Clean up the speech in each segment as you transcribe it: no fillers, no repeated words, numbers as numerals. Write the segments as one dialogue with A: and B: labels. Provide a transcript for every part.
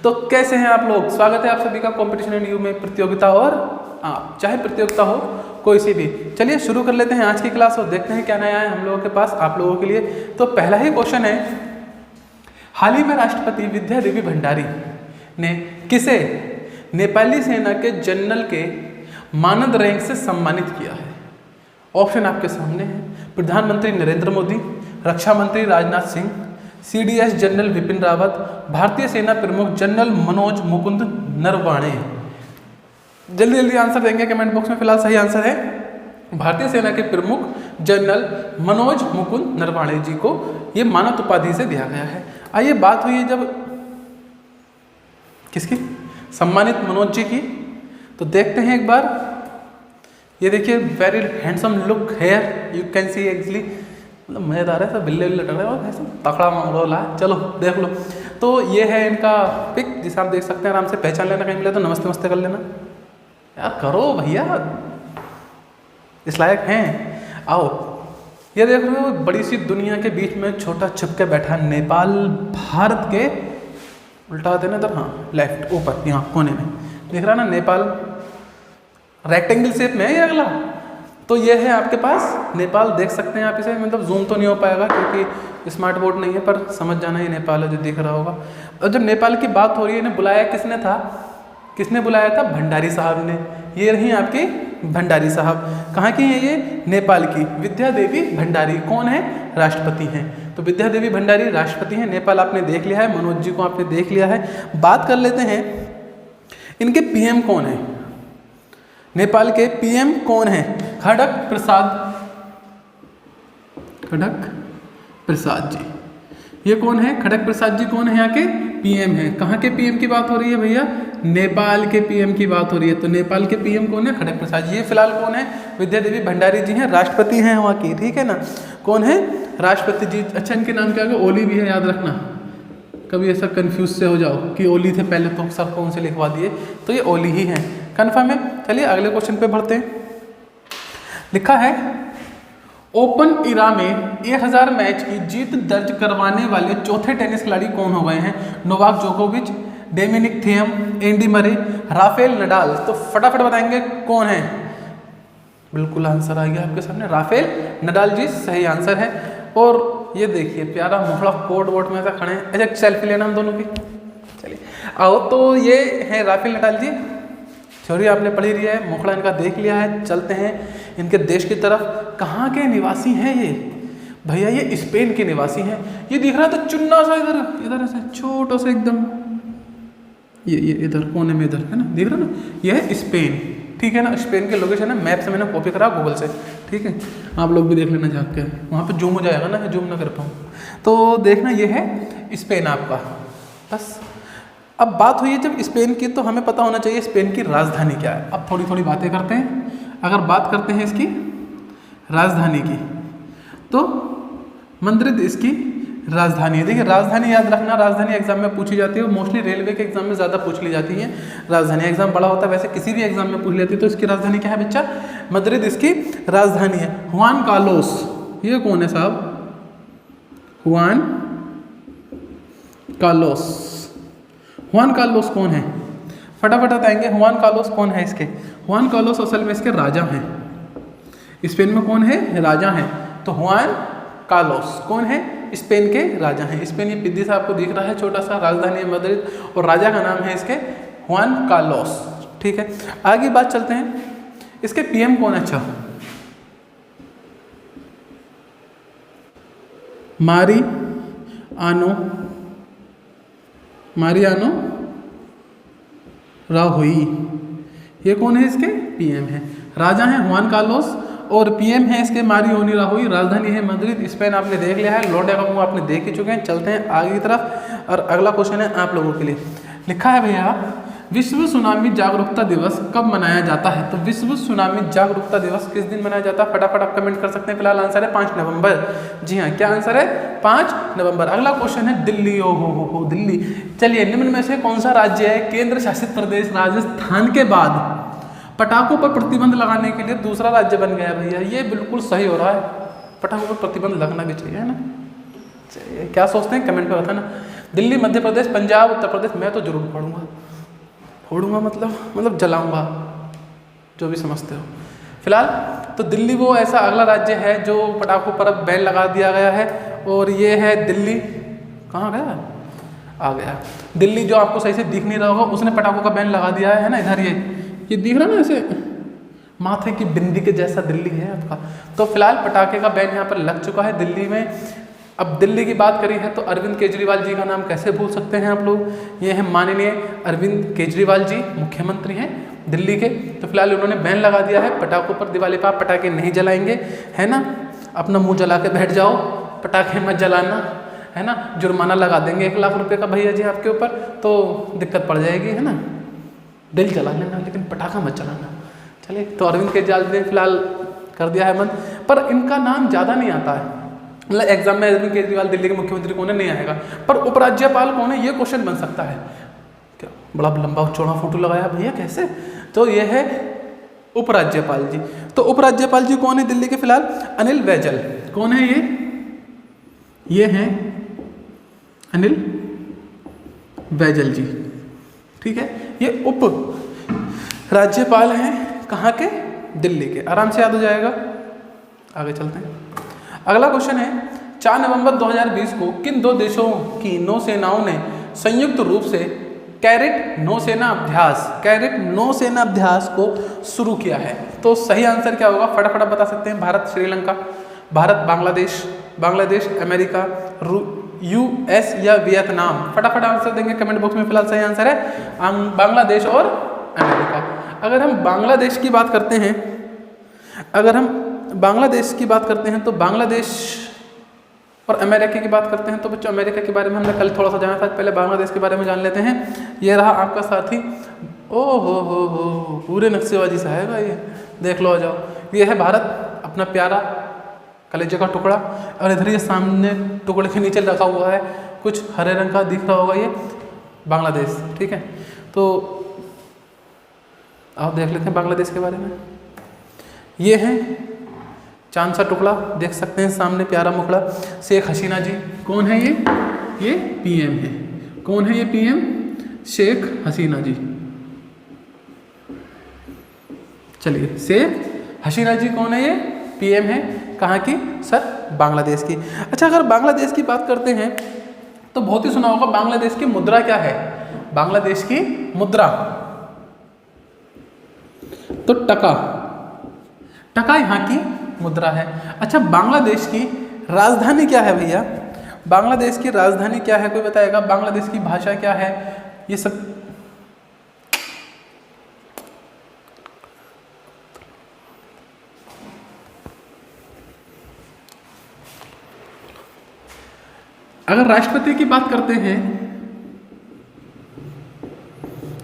A: तो कैसे हैं आप लोग? स्वागत है आप सभी का कंपटीशन एंड यू में, प्रतियोगिता और चाहे प्रतियोगिता हो कोई सी भी। चलिए शुरू कर लेते हैं आज की क्लास और देखते हैं क्या नया है हम लोगों के पास आप लोगों के लिए। तो पहला ही क्वेश्चन है, हाल ही में राष्ट्रपति विद्या देवी भंडारी ने किसे नेपाली सेना के जनरल के मानद रैंक से सम्मानित किया है? ऑप्शन आपके सामने है। प्रधानमंत्री नरेंद्र मोदी, रक्षा मंत्री राजनाथ सिंह, CDS जनरल विपिन रावत, भारतीय सेना प्रमुख जनरल मनोज मुकुंद नरवाणे। जल्दी जल्दी आंसर देंगे कमेंट बॉक्स में। फिलहाल सही आंसर है भारतीय सेना के प्रमुख जनरल मनोज मुकुंद नरवाणे जी को ये मानद उपाधि से दिया गया है। आइए बात हुई है जब किसकी, सम्मानित मनोज जी की, तो देखते हैं एक बार। ये देखिए, very handsome look here, you can see actually, मतलब मजेदार है, सब बिल्ले बिल्ले टक रहे हैं और ऐसा तकड़ा माहौल है। चलो देख लो। तो ये है इनका पिक जिसे आप देख सकते हैं, आराम से पहचान लेना, कहीं मिले तो नमस्ते नमस्ते कर लेना यार, करो भैया, इस लायक हैं। आओ, ये देख रहे हो, बड़ी सी दुनिया के बीच में छोटा छुप के बैठा नेपाल, भारत के उल्टा देना इधर, हाँ लेफ्ट ऊपर यहाँ कोने में देख रहा ना नेपाल, रेक्टेंगल शेप में है ये अगला। तो ये है आपके पास नेपाल, देख सकते हैं आप इसे, मतलब जूम तो नहीं हो पाएगा क्योंकि स्मार्ट बोर्ड नहीं है, पर समझ जाना ये नेपाल है जो दिख रहा होगा। और जब नेपाल की बात हो रही है, इन्हें बुलाया किसने था, किसने बुलाया था? भंडारी साहब ने। ये रही आपकी भंडारी साहब। कहाँ की हैं ये? नेपाल की विद्या देवी भंडारी। कौन है? राष्ट्रपति हैं। तो विद्या देवी भंडारी राष्ट्रपति हैं। नेपाल आपने देख लिया है, मनोज जी को आपने देख लिया है। बात कर लेते हैं इनके PM कौन है। नेपाल के PM कौन है? खड़क प्रसाद जी। ये कौन है? खड़क प्रसाद जी कौन है? यहाँ के PM हैं। कहाँ के PM की बात हो रही है भैया? नेपाल के PM की बात हो रही है। तो नेपाल के PM कौन है? खड़क प्रसाद जी। ये फिलहाल कौन है? विद्या देवी भंडारी जी हैं, राष्ट्रपति हैं वहाँ की, ठीक है ना। कौन है? राष्ट्रपति जी। अच्छा, इनके नाम क्या है? ओली भी है, याद रखना, कभी ऐसा कंफ्यूज से हो जाओ कि ओली थे पहले तो सब कौन से लिखवा दिए, तो ये ओली ही हैं, कन्फर्म है। चलिए अगले क्वेश्चन पे बढ़ते हैं। लिखा है, ओपन इरा में 1000 मैच की जीत दर्ज करवाने वाले चौथे टेनिस खिलाड़ी कौन हो गए हैं? नोवाक जोकोविच, Dominic Thiem, Andy Murray, Rafael Nadal. तो फटाफट बताएंगे कौन है। बिल्कुल आंसर आ गया आपके सामने, राफेल नडाल जी सही आंसर है। और ये देखिए प्यारा मोहड़ा कोट वोट में ऐसा खड़े हैं। अच्छा, सेल्फी लेना हम दोनों की, चलिए आओ। तो ये है राफेल नडाल जी। थ्योरी आपने पढ़ी रही है, मोखड़ा इनका देख लिया है। चलते हैं इनके देश की तरफ। कहाँ के निवासी हैं ये भैया? ये स्पेन के निवासी हैं। ये दिख रहा है तो चुन्ना सा इधर इधर ऐसे छोटा सा एकदम, ये इधर कोने में इधर है ना, दिख रहा ना, ये है स्पेन, ठीक है ना। स्पेन के लोकेशन है, मैप से मैंने कॉपी करा गूगल से, ठीक है। आप लोग भी देख लेना जाके, वहाँ पे जूम हो जाएगा ना, जूम ना कर पाऊँ तो देखना। ये है स्पेन आपका। बस अब बात हुई है जब स्पेन की, तो हमें पता होना चाहिए स्पेन की राजधानी क्या है। अब थोड़ी थोड़ी बातें करते हैं। अगर बात करते हैं इसकी राजधानी की, तो मद्रिद इसकी राजधानी है। देखिए राजधानी याद रखना, राजधानी एग्जाम में पूछी जाती है, मोस्टली रेलवे के एग्जाम में ज़्यादा पूछ ली जाती है। राजधानी एग्जाम बड़ा होता है, वैसे किसी भी एग्जाम में पूछ लेती है। तो इसकी राजधानी क्या है बच्चा? मद्रिद इसकी राजधानी है। हुआन कार्लोस, ये कौन है साहब? Hwan Carlos. हुआन कार्लोस कौन है? फटाफट बताएंगे हुआन कार्लोस कौन है इसके? हुआन कार्लोस असल में इसके राजा हैं। स्पेन में कौन है? राजा हैं। तो हुआन कार्लोस कौन है? स्पेन के राजा हैं। स्पेन, ये पिद्दी सा आपको दिख रहा है छोटा सा, राजधानी है मद्रिद, और राजा का नाम है इसके हुआन कार्लोस, ठीक है। आगे बात चलते हैं, इसके PM कौन है? अच्छा, मारियानो राहोई। ये कौन है? इसके PM है। राजा हैं हुआन कार्लोस और PM है इसके मारियानो राहोई। राजधानी है मद्रिद। स्पेन आपने देख लिया है, लॉर्ड एगामो आपने देख ही चुके हैं। चलते हैं आगे की तरफ और अगला क्वेश्चन है आप लोगों के लिए। लिखा है भैया, विश्व सुनामी जागरूकता दिवस कब मनाया जाता है? तो विश्व सुनामी जागरूकता दिवस किस दिन मनाया जाता है? फटाफट आप कमेंट कर सकते हैं। फिलहाल आंसर है 5 नवंबर। जी हाँ, क्या आंसर है? 5 नवंबर। अगला क्वेश्चन है दिल्ली। ओ हो दिल्ली। चलिए, निम्न में से कौन सा राज्य है केंद्र शासित प्रदेश राजस्थान के बाद पटाखों पर प्रतिबंध लगाने के लिए दूसरा राज्य बन गया? भैया ये बिल्कुल सही हो रहा है, पटाखों पर प्रतिबंध लगना भी चाहिए, है ना। क्या सोचते हैं कमेंट में बताना। दिल्ली, मध्य प्रदेश, पंजाब, उत्तर प्रदेश, मैं तो जरूर फोड़ूंगा मतलब जलाऊंगा, जो भी समझते हो। फिलहाल तो दिल्ली वो ऐसा अगला राज्य है जो पटाखों पर अब बैन लगा दिया गया है, और ये है दिल्ली। कहाँ गया? आ गया दिल्ली, जो आपको सही से दिख नहीं रहा होगा, उसने पटाखों का बैन लगा दिया है ना। इधर ये दिख रहा ना, ऐसे माथे की बिंदी के जैसा दिल्ली है आपका। तो फिलहाल पटाखे का बैन यहाँ पर लग चुका है दिल्ली में। अब दिल्ली की बात करी है तो अरविंद केजरीवाल जी का नाम कैसे भूल सकते हैं आप लोग। ये हैं माननीय अरविंद केजरीवाल जी, मुख्यमंत्री हैं दिल्ली के। तो फिलहाल उन्होंने बैन लगा दिया है पटाखों पर। दिवाली पर आप पटाखे नहीं जलाएंगे, है ना। अपना मुंह जला के बैठ जाओ, पटाखे मत जलाना, है ना। जुर्माना लगा देंगे 1 लाख रुपए का भैया जी आपके ऊपर, तो दिक्कत पड़ जाएगी, है ना। दिल जला लेना लेकिन पटाखा मत जलाना। चलिए, तो अरविंद केजरीवाल ने फिलहाल कर दिया है बंद, पर इनका नाम ज़्यादा नहीं आता है। मतलब एग्जाम में अरविंद केजरीवाल दिल्ली के मुख्यमंत्री कौन है नहीं आएगा, पर उपराज्यपाल कौन है ये क्वेश्चन बन सकता है। क्या बड़ा लंबा चौड़ा फोटो लगाया भैया, कैसे? तो ये है उपराज्यपाल जी। तो उपराज्यपाल जी कौन है दिल्ली के? फिलहाल अनिल बैजल। कौन है ये हैं अनिल बैजल जी, ठीक है। ये उप राज्यपाल हैं कहाँ के? दिल्ली के। आराम से याद हो जाएगा। आगे चलते हैं। अगला क्वेश्चन है, 4 नवंबर 2020 को किन 2 देशों की नौसेनाओं ने संयुक्त रूप से कैरेट नौसेना अभ्यास को शुरू किया है? तो सही आंसर क्या होगा, फटाफट बता सकते हैं। भारत श्रीलंका, भारत बांग्लादेश अमेरिका, US या वियतनाम। फटाफट आंसर देंगे कमेंट बॉक्स में। फिलहाल सही आंसर है बांग्लादेश और अमेरिका। अगर हम बांग्लादेश की बात करते हैं, तो बांग्लादेश और अमेरिका की बात करते हैं। तो बच्चों अमेरिका के बारे में हमने कल थोड़ा सा जाना था, पहले बांग्लादेश के बारे में जान लेते हैं। ये रहा आपका साथी। ओ हो पूरे नक्शेबाजी सा है भाई, देख लो, आ जाओ। ये है भारत, अपना प्यारा कलेजे का टुकड़ा, और इधर ये सामने टुकड़े के नीचे रखा हुआ है कुछ हरे रंग का दिख रहा होगा, ये बांग्लादेश, ठीक है। तो आप देख लेते हैं बांग्लादेश के बारे में। ये है चांद सा टुकड़ा, देख सकते हैं सामने प्यारा मुखड़ा, शेख हसीना जी। कौन है ये PM है। कौन है ये PM? शेख हसीना जी। चलिए, शेख हसीना जी कौन है? ये PM है। कहाँ की? सर, बांग्लादेश की। अच्छा, अगर बांग्लादेश की बात करते हैं तो बहुत ही सुना होगा, बांग्लादेश की मुद्रा क्या है? बांग्लादेश की मुद्रा तो टका यहाँ की मुद्रा है। अच्छा, बांग्लादेश की राजधानी क्या है भैया? बांग्लादेश की राजधानी क्या है, कोई बताएगा? बांग्लादेश की भाषा क्या है? ये सब अगर राष्ट्रपति की बात करते हैं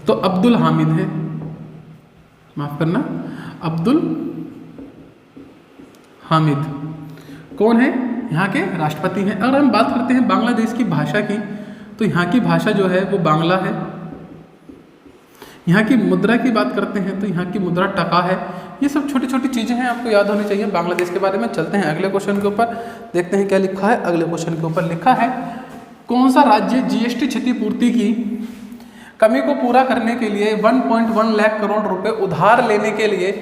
A: तो अब्दुल हामिद है, माफ करना, अब्दुल हामिद कौन है? यहाँ के राष्ट्रपति हैं। अगर हम बात करते हैं बांग्लादेश की भाषा की, तो यहाँ की भाषा जो है वो बांग्ला है। यहाँ की मुद्रा की बात करते हैं तो यहाँ की मुद्रा टका है। ये सब छोटी छोटी चीज़ें हैं, आपको याद होनी चाहिए बांग्लादेश के बारे में। चलते हैं अगले क्वेश्चन के ऊपर, देखते हैं क्या लिखा है। अगले क्वेश्चन के ऊपर लिखा है, कौन सा राज्य GST क्षतिपूर्ति की कमी को पूरा करने के लिए 1.1 लाख करोड़ रुपए उधार लेने के लिए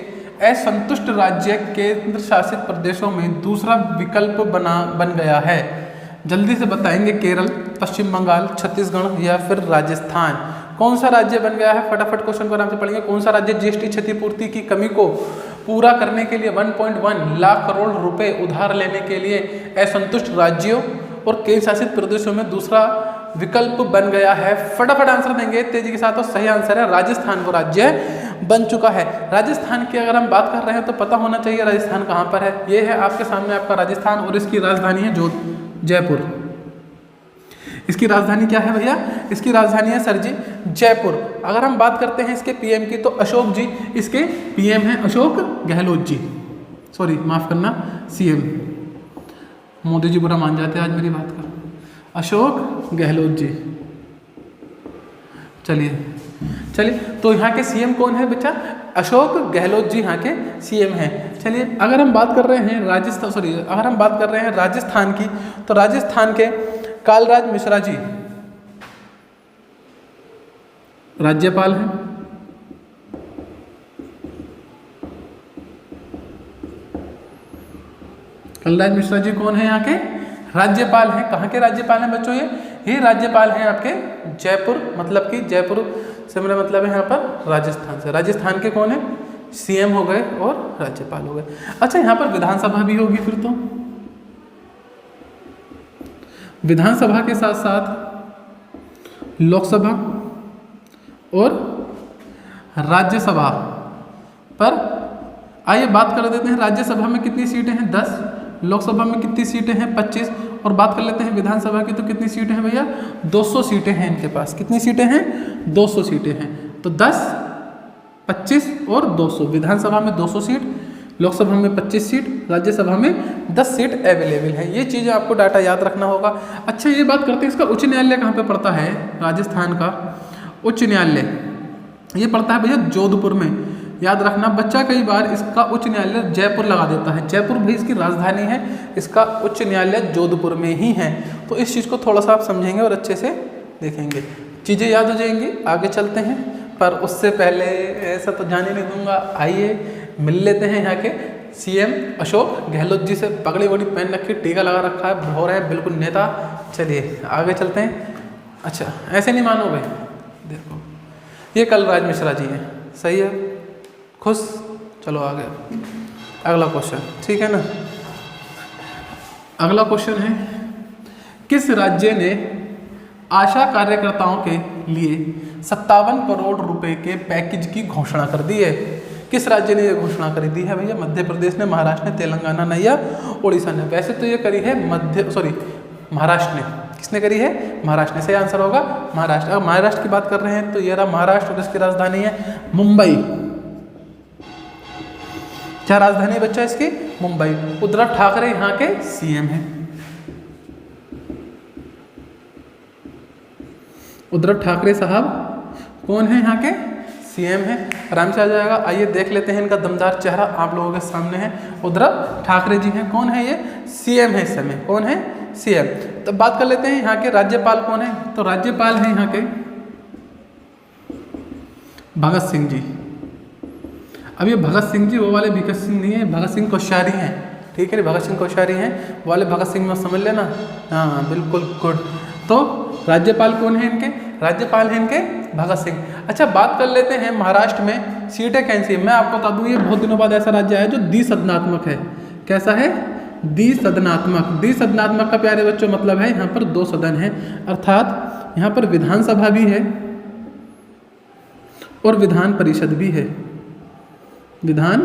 A: असंतुष्ट राज्य केंद्र शासित प्रदेशों में दूसरा विकल्प बन गया है? जल्दी से बताएंगे। केरल, पश्चिम बंगाल, छत्तीसगढ़ या फिर राजस्थान। कौन सा राज्य बन गया है? फटाफट क्वेश्चन को आराम से पढ़ेंगे। कौन सा राज्य GST क्षतिपूर्ति की कमी को पूरा करने के लिए 1.1 लाख करोड़ रुपए उधार लेने के लिए असंतुष्ट राज्यों और केंद्र शासित प्रदेशों में दूसरा विकल्प बन गया है? फटाफट आंसर देंगे तेजी के साथ। और सही आंसर है राजस्थान, वो राज्य बन चुका है। राजस्थान की अगर हम बात कर रहे हैं तो पता होना चाहिए राजस्थान कहाँ पर है। ये है आपके सामने आपका राजस्थान, और इसकी राजधानी है जयपुर। इसकी राजधानी क्या है भैया? इसकी राजधानी है सर जी जयपुर। अगर हम बात करते हैं इसके PM की, तो अशोक जी इसके PM हैं, अशोक गहलोत जी। सॉरी, माफ करना, CM। मोदी जी बुरा मान जाते हैं आज मेरी बात का। अशोक गहलोत जी। चलिए, तो यहाँ के CM कौन है बच्चा? अशोक गहलोत जी यहाँ के CM हैं। चलिए, अगर हम बात कर रहे हैं राजस्थान की, तो राजस्थान के कालराज मिश्रा जी राज्यपाल हैं। कलराज मिश्रा जी कौन है यहाँ के? राज्यपाल हैं। कहाँ के राज्यपाल हैं बच्चों? ये राज्यपाल हैं आपके जयपुर, मतलब कि जयपुर से मेरा मतलब है यहाँ पर राजस्थान से। राजस्थान के कौन है? सीएम हो गए और राज्यपाल हो गए। अच्छा, यहाँ पर विधानसभा भी होगी फिर तो। विधानसभा के साथ साथ लोकसभा और राज्यसभा पर आइए बात कर देते हैं। राज्यसभा में कितनी सीटें हैं? 10। लोकसभा में कितनी सीटें हैं? 25। और बात कर लेते हैं विधानसभा की, तो कितनी सीटें हैं भैया? 200 सीटें हैं इनके पास। कितनी सीटें हैं? 200 सीटें हैं। तो 10, 25 और 200। विधानसभा में 200 सीट, लोकसभा में 25 सीट, राज्यसभा में 10 सीट अवेलेबल है। ये चीज़ें आपको डाटा याद रखना होगा। अच्छा, ये बात करते हैं इसका उच्च न्यायालय कहाँ पे पड़ता है? राजस्थान का उच्च न्यायालय ये पड़ता है भैया जोधपुर में। याद रखना, बच्चा कई बार इसका उच्च न्यायालय जयपुर लगा देता है। जयपुर भी इसकी राजधानी है, इसका उच्च न्यायालय जोधपुर में ही है। तो इस चीज़ को थोड़ा सा आप समझेंगे और अच्छे से देखेंगे, चीज़ें याद हो जाएंगी। आगे चलते हैं, पर उससे पहले ऐसा तो जाने नहीं दूंगा। आइए मिल लेते हैं यहाँ के सीएम अशोक गहलोत जी से। पगड़ी वगड़ी पहन रखी, टीका लगा रखा है, हो रहा है बिल्कुल नेता। चलिए आगे चलते हैं। अच्छा, ऐसे नहीं मानोगे, देखो ये कलराज मिश्रा जी हैं, सही है, खुश। चलो आगे अगला क्वेश्चन, ठीक है ना। अगला क्वेश्चन है, किस राज्य ने आशा कार्यकर्ताओं के लिए 57 करोड़ रुपए के पैकेज की घोषणा कर दी है? किस राज्य ने यह घोषणा कर दी है भैया? मध्य प्रदेश ने, महाराष्ट्र ने, तेलंगाना ने या उड़ीसा ने? वैसे तो ये करी है महाराष्ट्र ने। किसने करी है? महाराष्ट्र ने। सही आंसर होगा महाराष्ट्र। अगर महाराष्ट्र की बात कर रहे हैं तो ये रहा महाराष्ट्र और इसकी राजधानी है मुंबई। क्या राजधानी है बच्चा इसकी? मुंबई। उद्धव ठाकरे यहाँ के सीएम हैं। उद्धव ठाकरे साहब कौन है? यहाँ के सीएम है। आराम से आ जाएगा। आइए देख लेते हैं, इनका दमदार चेहरा आप लोगों के सामने है। उद्धव ठाकरे जी हैं। कौन है ये? सीएम है इस समय। कौन है? सीएम। तो बात कर लेते हैं यहाँ के राज्यपाल कौन है? तो राज्यपाल है यहाँ के भगत सिंह जी। अब ये भगत सिंह जी वो वाले भगत सिंह नहीं है, भगत सिंह कोश्यारी हैं, ठीक है। भगत सिंह कोश्यारी हैं, वो वाले भगत सिंह में समझ लेना। हाँ बिल्कुल गुड। तो राज्यपाल कौन है इनके? राज्यपाल हैं इनके भगत सिंह। अच्छा, बात कर लेते हैं महाराष्ट्र में सीटें कैसी है। मैं आपको बता दूं, ये बहुत दिनों बाद ऐसा राज्य है जो द्विसदनात्मक है। कैसा है? द्विसदनात्मक। द्विसदनात्मक का प्यारे बच्चों मतलब है यहाँ पर 2 सदन है, अर्थात यहाँ पर विधानसभा भी है और विधान परिषद भी है। विधान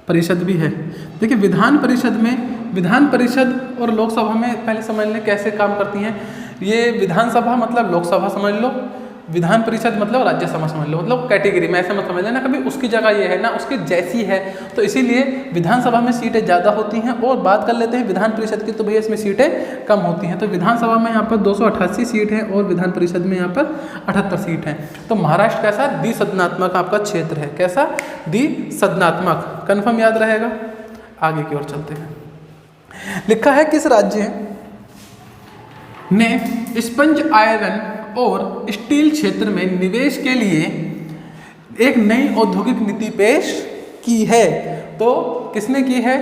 A: परिषद भी है। देखिए विधान परिषद और लोकसभा में पहले समझ लें कैसे काम करती हैं। ये विधानसभा मतलब लोकसभा समझ लो, विधान परिषद मतलब राज्यसभा समझ लो, मतलब कैटेगरी में ऐसा मत समझ लेना कभी उसकी जगह ये है ना उसकी जैसी है। तो इसीलिए विधानसभा में सीटें ज़्यादा होती हैं। और बात कर लेते हैं विधान परिषद की, तो भैया इसमें सीटें कम होती हैं। तो विधानसभा में यहाँ पर 288 सीट है और विधान परिषद में यहाँ पर 78 सीट हैं। तो महाराष्ट्र कैसा? द्विसदनात्मक आपका क्षेत्र है। कैसा? द्विसदनात्मक। कन्फर्म याद रहेगा। आगे की ओर चलते हैं। लिखा है किस राज्य ने स्पंज आयरन और स्टील क्षेत्र में निवेश के लिए एक नई औद्योगिक नीति पेश की है? तो किसने की है?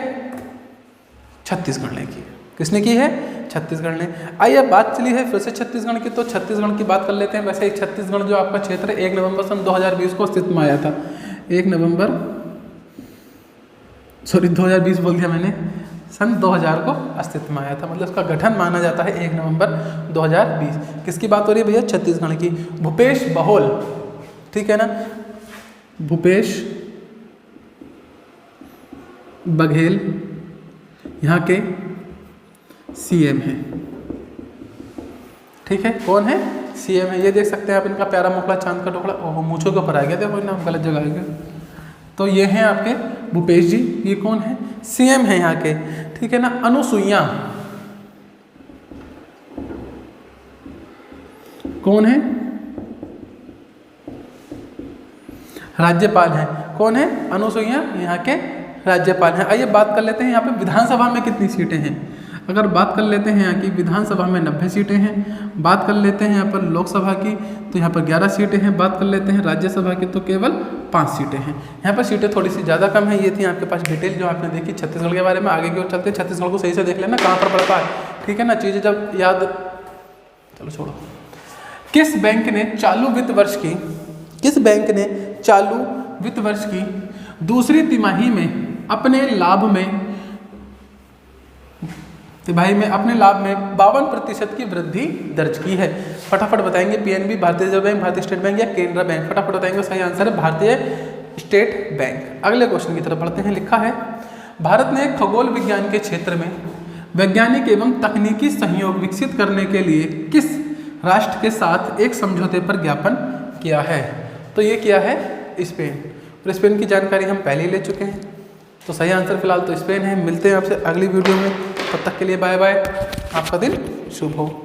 A: छत्तीसगढ़ ने की। किसने की है? छत्तीसगढ़ ने। आइए बात चली है फिर से छत्तीसगढ़ की, तो छत्तीसगढ़ की बात कर लेते हैं। वैसे छत्तीसगढ़ जो आपका क्षेत्र है 1 नवंबर सन 2020 को अस्तित्व में आया था। 2020 बोल दिया मैंने, सन 2000 को अस्तित्व में आया था, मतलब उसका गठन माना जाता है 1 नवंबर 2020। किसकी बात हो रही है भैया? छत्तीसगढ़ की। भूपेश बघेल, ठीक है ना, भूपेश बघेल यहाँ के सीएम हैं, ठीक है। कौन है? सीएम है। ये देख सकते हैं आप इनका प्यारा मुखड़ा, चांद का टुकड़ा। ओहो, मूंछों के ऊपर आ गया, देखो नाम गलत जगह आ गया। तो ये हैं आपके भूपेश जी। ये कौन है? सीएम है यहाँ के, ठीक है ना। अनुसुईया कौन है? राज्यपाल हैं। कौन है? अनुसुईया यहाँ के राज्यपाल हैं। आइए बात कर लेते हैं यहाँ पे विधानसभा में कितनी सीटें हैं। अगर बात कर लेते हैं यहाँ की विधानसभा में 90 सीटें हैं, बात कर लेते हैं यहाँ पर लोकसभा की तो यहाँ पर 11 सीटें हैं, बात कर लेते हैं राज्यसभा की तो केवल 5 सीटें हैं। यहाँ पर सीटें थोड़ी सी ज़्यादा कम है। ये थी आपके पास डिटेल जो आपने देखी छत्तीसगढ़ के बारे में। आगे की ओर चलते हैं, छत्तीसगढ़ को सही से देख लेना कहाँ पर पड़ता है, ठीक है ना, चीज़ें जब याद, चलो छोड़ो। किस बैंक ने चालू वित्त वर्ष की दूसरी तिमाही में अपने लाभ में 52% की वृद्धि दर्ज की है? फटाफट बताएंगे। पीएनबी, भारतीय रिजर्व बैंक, भारतीय स्टेट बैंक या केनरा बैंक? फटाफट बताएंगे। सही आंसर है भारतीय स्टेट बैंक। अगले क्वेश्चन की तरफ बढ़ते हैं। लिखा है भारत ने खगोल विज्ञान के क्षेत्र में वैज्ञानिक एवं तकनीकी सहयोग विकसित करने के लिए किस राष्ट्र के साथ एक समझौते पर ज्ञापन किया है? तो ये किया है स्पेन। और स्पेन की जानकारी हम पहले ही ले चुके हैं, तो सही आंसर फिलहाल तो स्पेन है। मिलते हैं आपसे अगली वीडियो में, तब तक के लिए बाय बाय। आपका दिन शुभ हो।